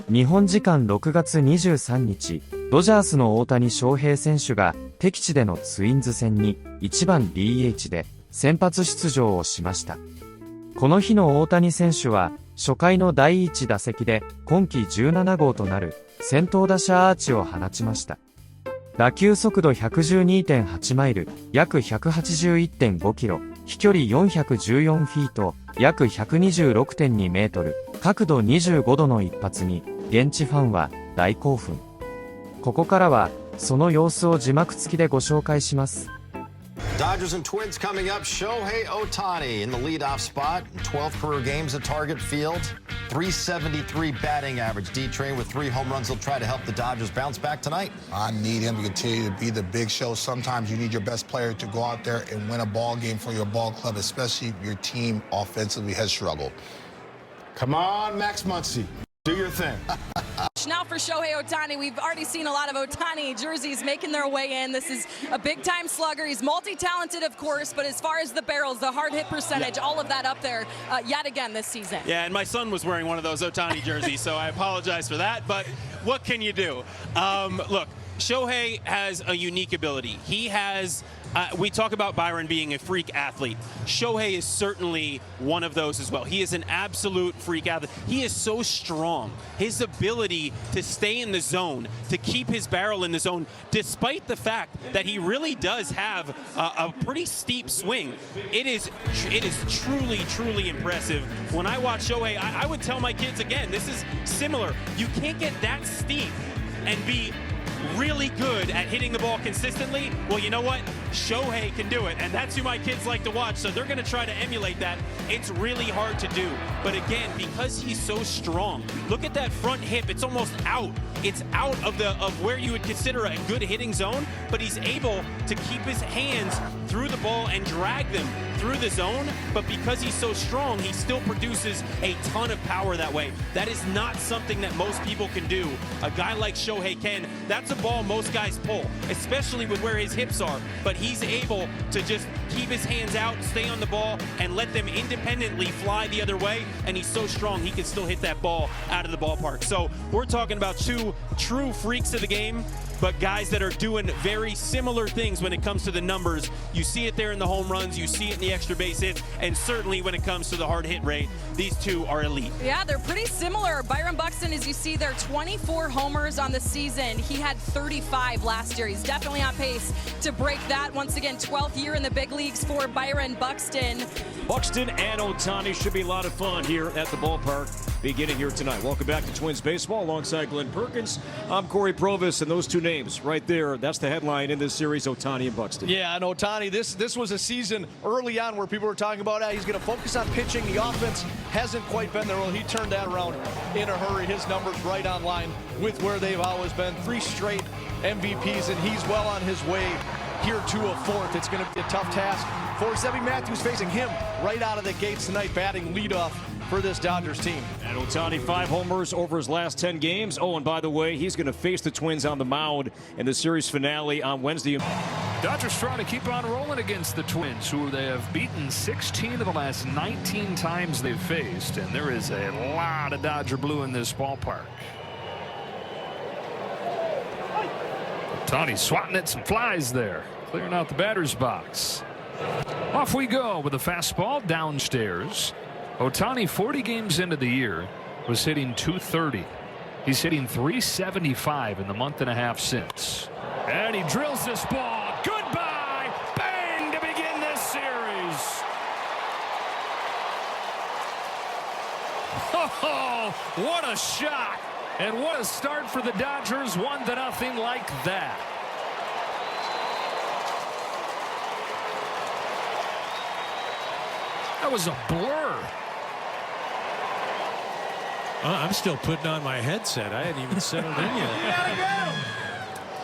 日本時間6月23日、ドジャースの大谷翔平選手が敵地でのツインズ戦に1番 DH で先発出場をしました。この日の大谷選手は初回の第1打席で今季17号となる先頭打者アーチを放ちました。打球速度 112.8 マイル、約 181.5 キロ、飛距離414フィート、約 126.2 メートル、角度25度の一発に、現地ファンは大興奮。ここからは、その様子を字幕付きでご紹介します。Dodgers and Twins coming up. Shohei Ohtani in the leadoff spot. 12 career games at Target Field. 373 batting average. D-Train with 3 home runs. He'll try to help the Dodgers bounce back tonight. I need him to continue to be the big show. Sometimes you need your best player to go out there and win a ball game for your ball club, especially if your team offensively has struggled. Come on, Max Muncy. Do your thing. Now for Shohei Ohtani, we've already seen a lot of Ohtani jerseys making their way in. This is a big-time slugger. He's multi-talented, of course, but as far as the barrels, the hard hit percentage, all of that up there yet again this season. Yeah, and my son was wearing one of those Ohtani jerseys, so I apologize for that, but what can you do? Look, Shohei has a unique ability. He has... we talk about Byron being a freak athlete. Shohei is certainly one of those as well. He is an absolute freak athlete. He is so strong. His ability to stay in the zone, to keep his barrel in the zone, despite the fact that he really does have a pretty steep swing, it is truly, truly impressive. When I watch Shohei, I would tell my kids again, this is similar. You can't get that steep and be really good at hitting the ball consistently. Well, you know what? Shohei can do it, and that's who my kids like to watch, so they're going to try to emulate that. It's really hard to do, but again, because he's so strong, look at that front hip. It's almost out. It's out of where you would consider a good hitting zone, but he's able to keep his hands through the ball and drag them through the zone, but because he's so strong, he still produces a ton of power that way. That is not something that most people can do. A guy like Shohei can. That's a ball most guys pull, especially with where his hips are, but he's able to just keep his hands out, stay on the ball, and let them independently fly the other way, and he's so strong he can still hit that ball out of the ballpark. So we're talking about 2 true freaks of the game, but guys that are doing very similar things when it comes to the numbers. You see it there in the home runs, you see it in the extra base hits, and certainly when it comes to the hard hit rate, these 2 are elite. Yeah, they're pretty similar. Byron Buxton, as you see there, 24 homers on the season. He had 35 last year. He's definitely on pace to break that. Once again, 12th year in the big leagues for Byron Buxton. Buxton and Ohtani should be a lot of fun here at the ballpark beginning here tonight. Welcome back to Twins Baseball alongside Glenn Perkins. I'm Corey Provis, and those 2 names right there, that's the headline in this series, Ohtani and Buxton. Yeah, and Ohtani, this was a season early on where people were talking about he's going to focus on pitching. The offense hasn't quite been there. Well, he turned that around in a hurry. His numbers right on line with where they've always been. 3 straight MVPs, and he's well on his way here to a 4th. It's going to be a tough task for Zebi Matthews facing him right out of the gates tonight, batting leadoff for this Dodgers team. And Ohtani 5 homers over his last 10 games. Oh, and by the way, he's going to face the Twins on the mound in the series finale on Wednesday. Dodgers trying to keep on rolling against the Twins, who they have beaten 16 of the last 19 times they've faced, and there is a lot of Dodger blue in this ballpark. Ohtani swatting at some flies there, clearing out the batter's box. Off we go with a fastball downstairs. Ohtani, 40 games into the year, was hitting .230. He's hitting .375 in the month and a half since. And he drills this ball. Goodbye. Bang to begin this series. Oh, what a shot. And what a start for the Dodgers. 1-0 like that. That was a blur. I'm still putting on my headset. I hadn't even settled in yet.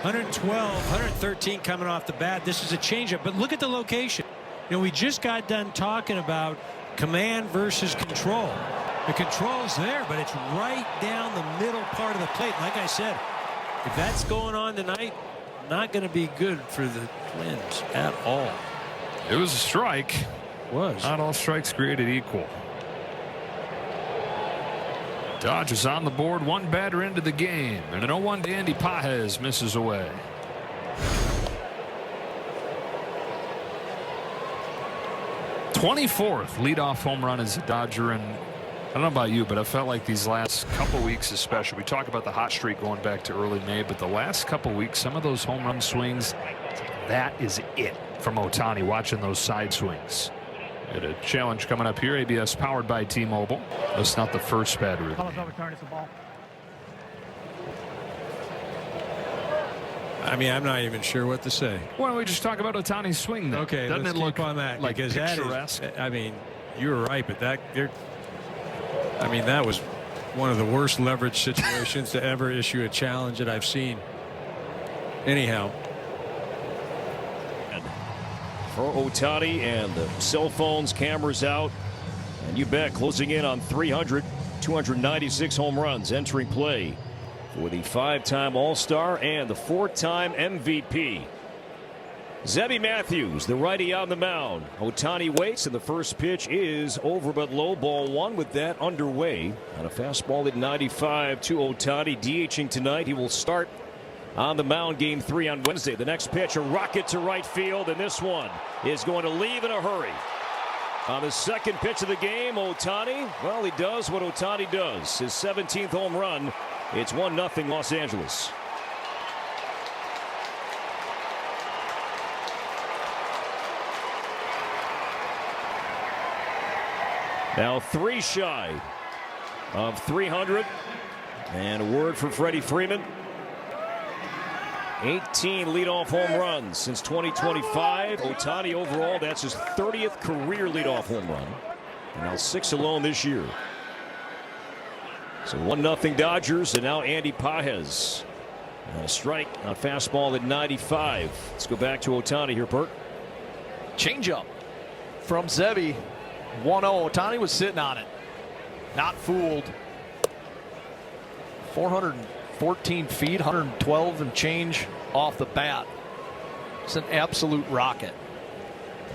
112, 113 coming off the bat. This is a changeup, but look at the location. You know, we just got done talking about command versus control. The control's there, but it's right down the middle part of the plate. Like I said, if that's going on tonight, not going to be good for the Twins at all. It was a strike. Was. Not all strikes created equal. Dodgers on the board, one batter into the game, and an 0-1 to Andy Pages misses away. '24th leadoff home run as a Dodger, and I don't know about you, but I felt like these last couple weeks especially, we talk about the hot streak going back to early May, but the last couple weeks, some of those home run swings, that is it from Ohtani, watching those side swings. Got a challenge coming up here. ABS powered by T-Mobile. That's not the first batter. I mean, I'm not even sure what to say. Why don't we just talk about Ohtani's swing then? Okay, doesn't let's it look keep on that, like because picturesque? that is, I mean, you were right, but that was one of the worst leverage situations to ever issue a challenge that I've seen. Anyhow. For Ohtani, and the cell phones, cameras out, and you bet closing in on 296 home runs entering play for the 5-time All-Star and the 4-time MVP. Zebi Matthews, the righty on the mound. Ohtani waits, and the first pitch is over but low, ball 1 with that underway. On a fastball at 95 to Ohtani, DHing tonight. He will start on the mound game 3 on Wednesday. The next pitch, a rocket to right field, and this one is going to leave in a hurry. On the second pitch of the game, Ohtani, well, he does what Ohtani does. His 17th home run. It's 1-0 Los Angeles. Now 3 shy of 300, and a word for Freddie Freeman. 18 leadoff home runs since 2025. Ohtani overall, that's his 30th career leadoff home run. And now 6 alone this year. So 1-0 Dodgers, and now Andy Pages. And a strike on fastball at 95. Let's go back to Ohtani here, Bert. Changeup from Zebi. 1-0. Ohtani was sitting on it. Not fooled. 414 feet, 112 and change off the bat. It's an absolute rocket.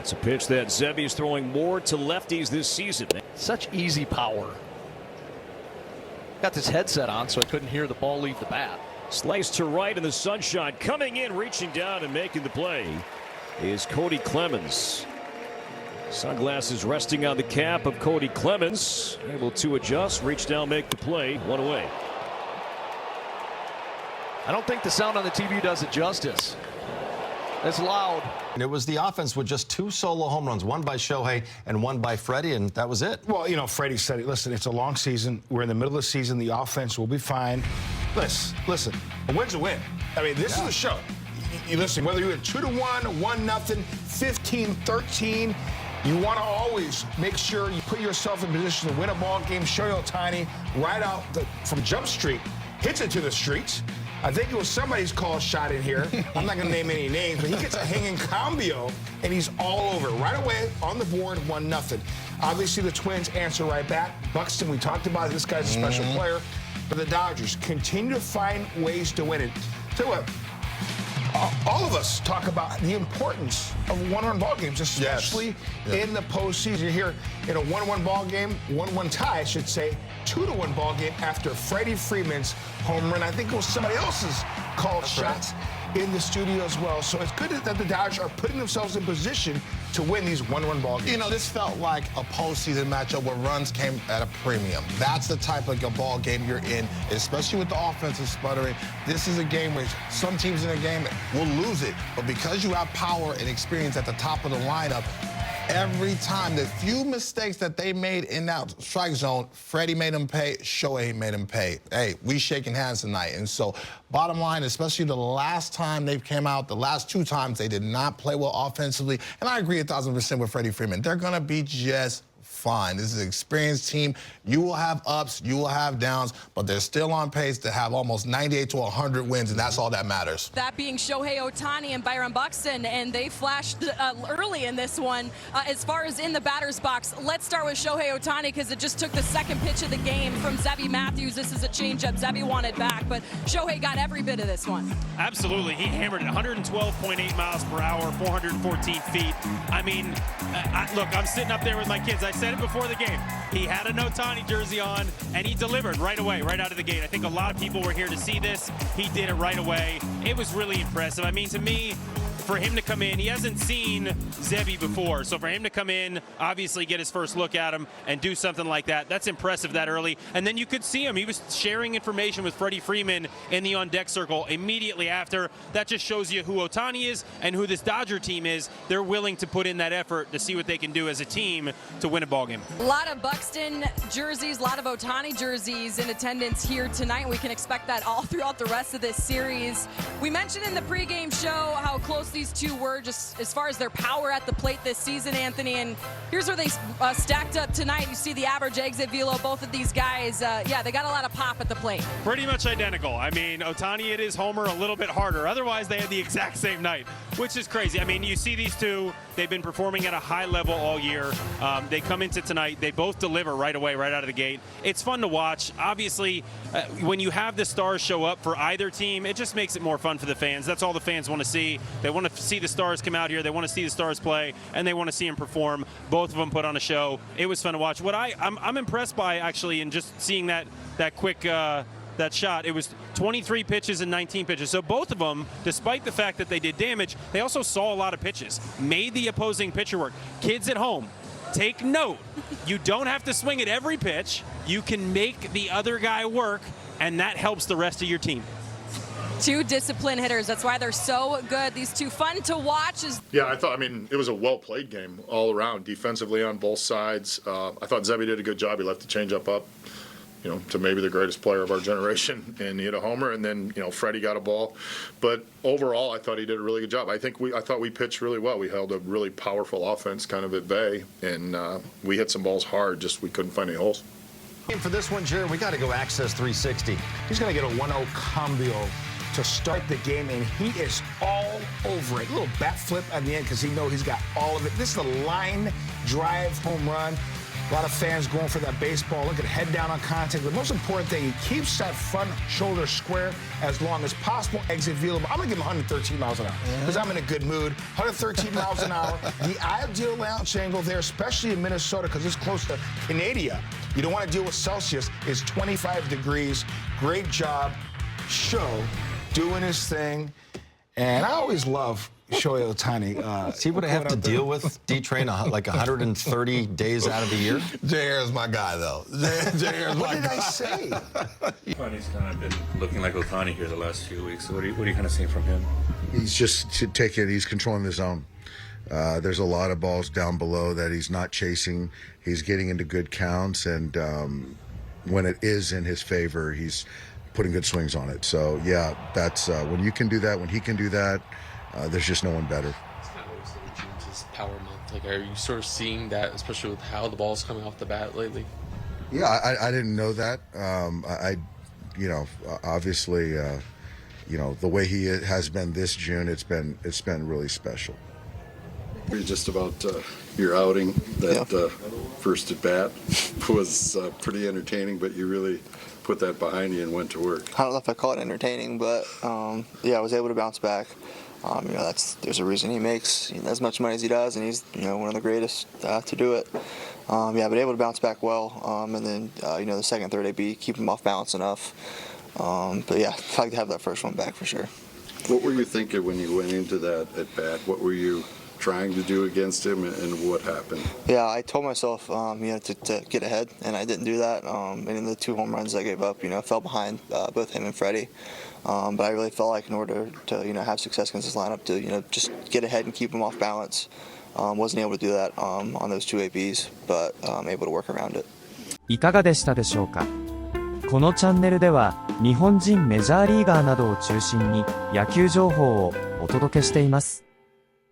It's a pitch that Zebi is throwing more to lefties this season. Such easy power. Got this headset on, so I couldn't hear the ball leave the bat. Sliced to right in the sunshine. Coming in, reaching down and making the play is Cody Clemens. Sunglasses resting on the cap of Cody Clemens. Able to adjust, reach down, make the play. 1 away. I don't think the sound on the TV does it justice. It's loud. And it was the offense with just 2 solo home runs, one by Shohei and one by Freddie, and that was it. Well, you know, Freddie said it. Listen, it's a long season. We're in the middle of the season. The offense will be fine. Listen, a win's a win. I mean, this is the show. You listen, whether you're at 2-1, 1-0, 15-13, you want to always make sure you put yourself in position to win a ball game. Shohei Ohtani right out from Jump Street, hits it to the streets. I think it was somebody's call shot in here. I'm not going to name any names, but he gets a hanging cambio, and he's all over. Right away, on the board, 1-0. Obviously, the Twins answer right back. Buxton, we talked about this guy's a special player. But the Dodgers continue to find ways to win it. Tell you what, all of us talk about the importance of 1-1 ball games, especially in the postseason. Here in a 1-1 ball game, 1-1 tie, I should say, 2-1 ball game after Freddie Freeman's home run. I think it was somebody else's called shots in the studio as well. So it's good that the Dodgers are putting themselves in position to win these 1-1 ball games. You know, this felt like a postseason matchup where runs came at a premium. That's the type of a ball game you're in, especially with the offensive sputtering. This is a game where some teams in a game will lose it, but because you have power and experience at the top of the lineup, every time, the few mistakes that they made in that strike zone, Freddie made them pay, Shohei made them pay. Hey, we shaking hands tonight. And so, bottom line, especially the last time they came out, the last 2 times, they did not play well offensively. And I agree 1,000% with Freddie Freeman. They're going to be just fine. This is an experienced team. You will have ups, you will have downs, but they're still on pace to have almost 98 to 100 wins, and that's all that matters. That being Shohei Ohtani and Byron Buxton, and they flashed early in this one. As far as in the batter's box, let's start with Shohei Ohtani because it just took the second pitch of the game from Zebi Matthews. This is a changeup. Zebi wanted back, but Shohei got every bit of this one. Absolutely. He hammered it 112.8 miles per hour, 414 feet. I mean, look, I'm sitting up there with my kids. I said said it before the game. He had an Ohtani jersey on, and he delivered right away, right out of the gate. I think a lot of people were here to see this. He did it right away. It was really impressive. I mean, to me, for him to come in, he hasn't seen Zebi before, so for him to come in, obviously get his first look at him and do something like that, that's impressive that early. And then you could see him. He was sharing information with Freddie Freeman in the on-deck circle immediately after. That just shows you who Ohtani is and who this Dodger team is. They're willing to put in that effort to see what they can do as a team to win a ballgame. A lot of Buxton jerseys, a lot of Ohtani jerseys in attendance here tonight. We can expect that all throughout the rest of this series. We mentioned in the pregame show how close these two were just as far as their power at the plate this season, Anthony, and here's where they stacked up tonight. You see the average exit velo, both of these guys, yeah, they got a lot of pop at the plate. Pretty much identical. I mean, Ohtani hit his homer a little bit harder. Otherwise, they had the exact same night, which is crazy. I mean, you see these two, they've been performing at a high level all year. They come into tonight, they both deliver right away, right out of the gate. It's fun to watch. Obviously, when you have the stars show up for either team, it just makes it more fun for the fans. That's all the fans want to see. They want to see the stars come out here. They want to see the stars play, and they want to see them perform. Both of them put on a show. It was fun to watch. What I'm impressed by, actually, in just seeing that quick that shot, it was 23 pitches and 19 pitches. So both of them, despite the fact that they did damage, they also saw a lot of pitches, made the opposing pitcher work. Kids at home, take note. You don't have to swing at every pitch. You can make the other guy work, and that helps the rest of your team. Two disciplined hitters. That's why they're so good. These two fun to watch. Yeah, I mean, it was a well-played game all around, defensively on both sides. I thought Zebi did a good job. He left the changeup up, to maybe the greatest player of our generation, and he hit a homer, and then, Freddie got a ball. But overall, I thought he did a really good job. I thought we pitched really well. We held a really powerful offense kind of at bay, and we hit some balls hard, just we couldn't find any holes. For this one, Jared, we got to go Access 360. He's going to get a 1-0 cambio to start the game, and he is all over it. A little bat flip at the end because he knows he's got all of it. This is a line drive home run. A lot of fans going for that baseball. Look at head down on contact. The most important thing, he keeps that front shoulder square as long as possible. Exit velo. I'm going to give him 113 miles an hour because I'm in a good mood. 113 miles an hour. The ideal launch angle there, especially in Minnesota because it's close to Canada. You don't want to deal with Celsius. Is 25 degrees. Great job. Show doing his thing. And I always love Shohei Ohtani. See what I have to deal with, D-Train, like 130 days out of the year? JR's my guy, though. JR's my guy. What did I say? Ohtani's kind of been looking like Ohtani here the last few weeks. So what are you kind of seeing from him? He's just he's controlling the zone. There's a lot of balls down below that he's not chasing. He's getting into good counts, and when it is in his favor, he's putting good swings on it. So, yeah, that's when you can do that, when he can do that, there's just no one better. It's kind of obviously June's power month. Like, are you sort of seeing that, especially with how the ball's coming off the bat lately? Yeah, I didn't know that. Obviously, the way he has been this June, it's been really special. Just about your outing, that first at bat was pretty entertaining, but you really put that behind you and went to work. I don't know if I call it entertaining, but I was able to bounce back. There's a reason he makes as much money as he does, and he's one of the greatest to do it. But able to bounce back well, and then the second, third AB, keep him off balance enough. I'd like to have that first one back for sure. What were you thinking when you went into that at bat? What were you trying to do against him, and what happened? Yeah, I told myself, to get ahead, and I didn't do that. And in the 2 home runs I gave up, fell behind both him and Freddie. But I really felt like in order to, have success against this lineup, to, just get ahead and keep him off balance. Wasn't able to do that on those 2 ABs, but able to work around it. いかがでしたでしょうか。このチャンネルでは日本人メジャーリーガーなどを中心に野球情報をお届けしています。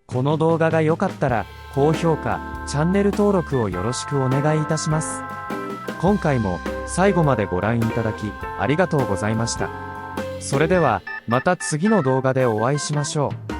この動画が良かったら高評価、チャンネル登録をよろしくお願いいたします。今回も最後までご覧いただきありがとうございました。それではまた次の動画でお会いしましょう。